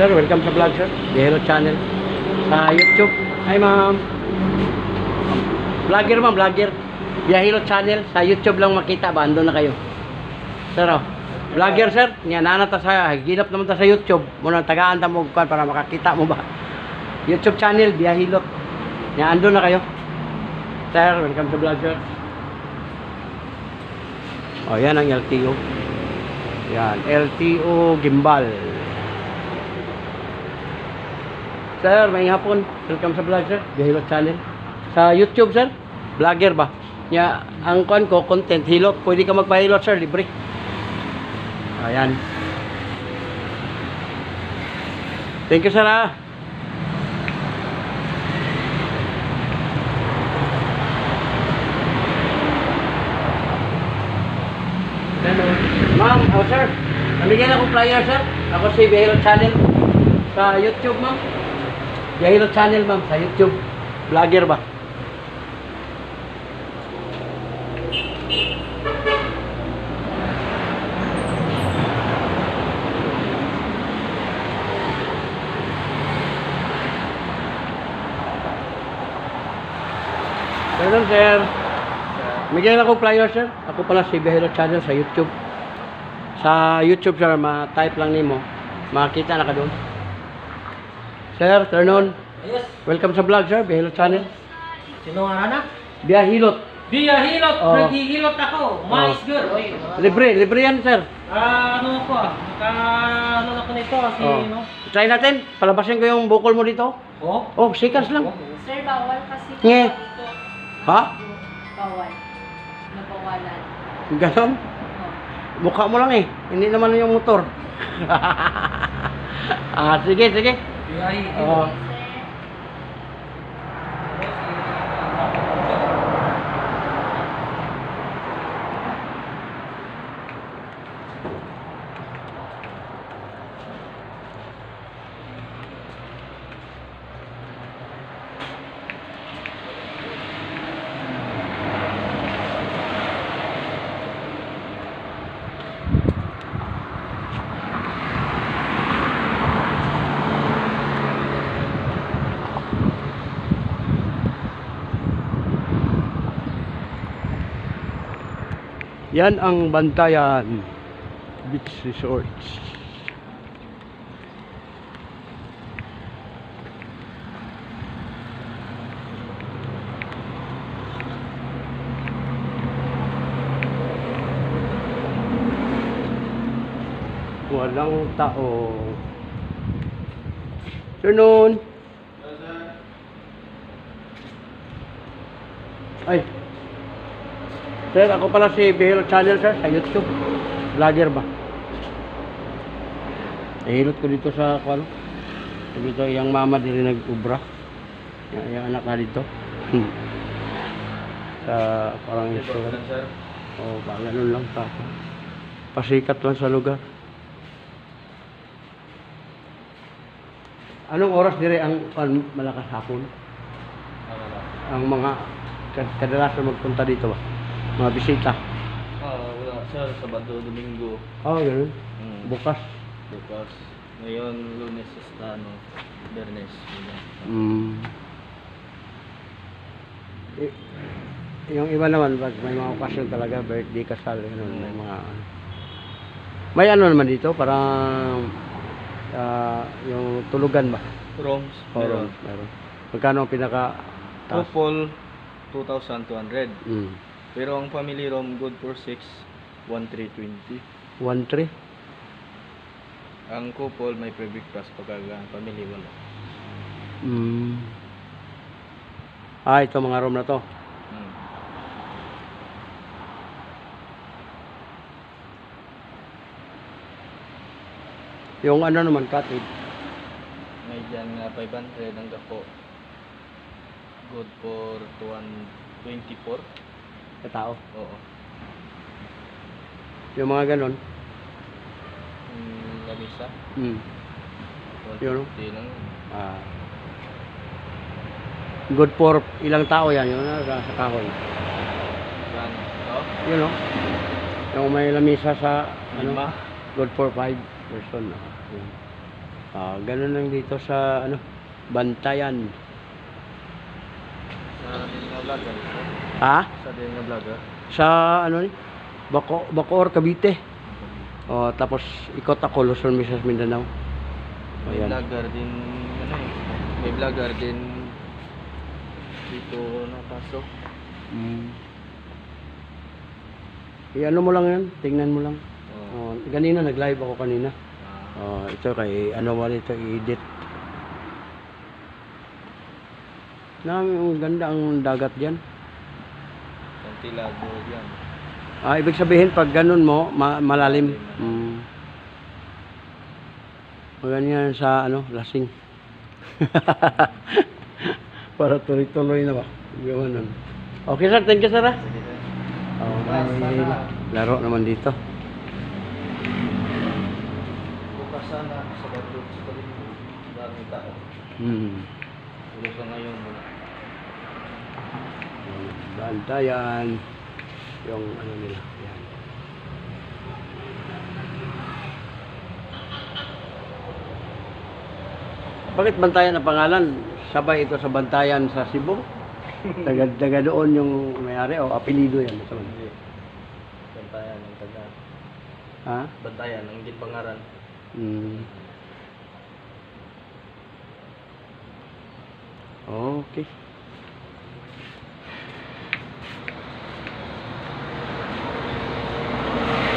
Sir, welcome sa vlog, sir. Hello channel. Sa YouTube. Hi, ma'am. Vlogger, ma'am. Vlogger. Hello channel. Sa YouTube lang makita ba? Ando na kayo. Sir, oh. Vlogger, sir. Yan, nanata sa, ginap naman ta sa YouTube. Muna, tagaan ta mo para makakita mo ba. YouTube channel, Biyahilot. Yan, ando na kayo. Sir, welcome sa vlog, sir. Oh, yan ang LTO. Yan, LTO Gimbal. Sir, may hapon. Welcome sa vlog, sir. Biyahilot channel. Sa YouTube, sir. Vlogger ba? Ya, ang kuan ko, content, hilot. Pwede ka magpahilot, sir. Libre. Ayan. Thank you, sir, ha. Ma'am, oh, sir. Namigyan ako flyer, sir. Ako si Biyahilot channel. Sa YouTube, ma'am. Biyahilot channel, ma'am, sa YouTube. Vlogger ba? Ganun, sir. Bigyan ako flyer, sir. Ako pala si Biyahilot channel sa YouTube. Sa YouTube, sir, ma-type lang nimo. Makita na ka doon. Sir, turn on. Yes. Welcome sa vlog, sir. Biyahilot channel. Sino nga na? Biyahilot. Biyahilot. Oh. Naghihilot ako. Mais good. Libre yan, sir. Ano ako ano ako nito kasi no. Try natin. Palabasin ko yung bukol mo dito. Oh. Oh, seconds lang. Sir, bawal kasi Nge. dito. Ha? Bawal. Nabawalan. Ganon? Mukha mo lang eh. Hindi naman yung motor. Sige. Biyahilot. Oh. Yan ang Bantayan Beach Resorts. Walang tao. Afternoon. Ay. Sir, ako pala si Biyahilot channel, sir, sa YouTube. Vlogger ba? Nahilot ko dito sa kwalo. Dito yung mama dili nag-ubra. Yung anak na dito. Sa parang restaurant. Oh, ba ganun lang ta. Pasikat lang sa lugar. Anong oras dire ang malakas hapon? Ang mga kadalasan magpunta dito ba? Mga bisita. Wala sir, Sabado, Domingo. Ganun. Bukas. Bukas. Ngayon, Lunes, Bernes. Yung iba naman, pag may mga okasyon talaga, birthday, kasal, ganun, may mga may ano naman dito, parang yung tulugan ba? Rooms. Meron. Magkano ang pinaka taas? Couple, 2,200. Pero ang family room, good for 6, 1,320. 1,300? Ang couple, may pre-breakfast pagka family, wala. Ito mga room na to. Yung ano naman, cottage. May dyan nga 500 ang dako. Good for 124. Katao. Oo. Yung mga ganon. Lamisa. Yun. 150 lang. Good for ilang tao yan, yun sa kahoy. Yan. Yun o. Yung may lamisa sa ano, Lima. good for 5 person. Yun. Ganun lang dito sa ano, Bantayan. Sa din nga vlogger. Ha? Sa din nga vlogger. Sa ano ni? Bacoor, Cavite. Tapos ikot ako Luzon, Visayas, Mindanao. May Ayan. vlogger din, ano eh. May vlogger din dito napasok. I-ano mo lang yan, tingnan mo lang. Oh. Ganina nag-live ako kanina. Ah, Ito kay ano wala ito i-edit. Ang ganda ang dagat diyan. Kantilado yan. Ibig sabihin pag ganun mo, malalim. Maganyan sa ano, lasing. Para tuloy-tuloy na ba? Gawin Okay sir, thank you sir. Sige sir. May laro naman dito. Bukas sana sa Badlog sa Kalimbo. Dami tao. Tulog ka ngayon muna. Bantayan. Yung ano nila. Yan. Bakit Bantayan ang pangalan? Sabay ito sa Bantayan sa Cebu? Taga doon yung may-ari o apelido yan? Hindi. Bantayan ang taga. Ha? Bantayan ang gipangaran. Okay.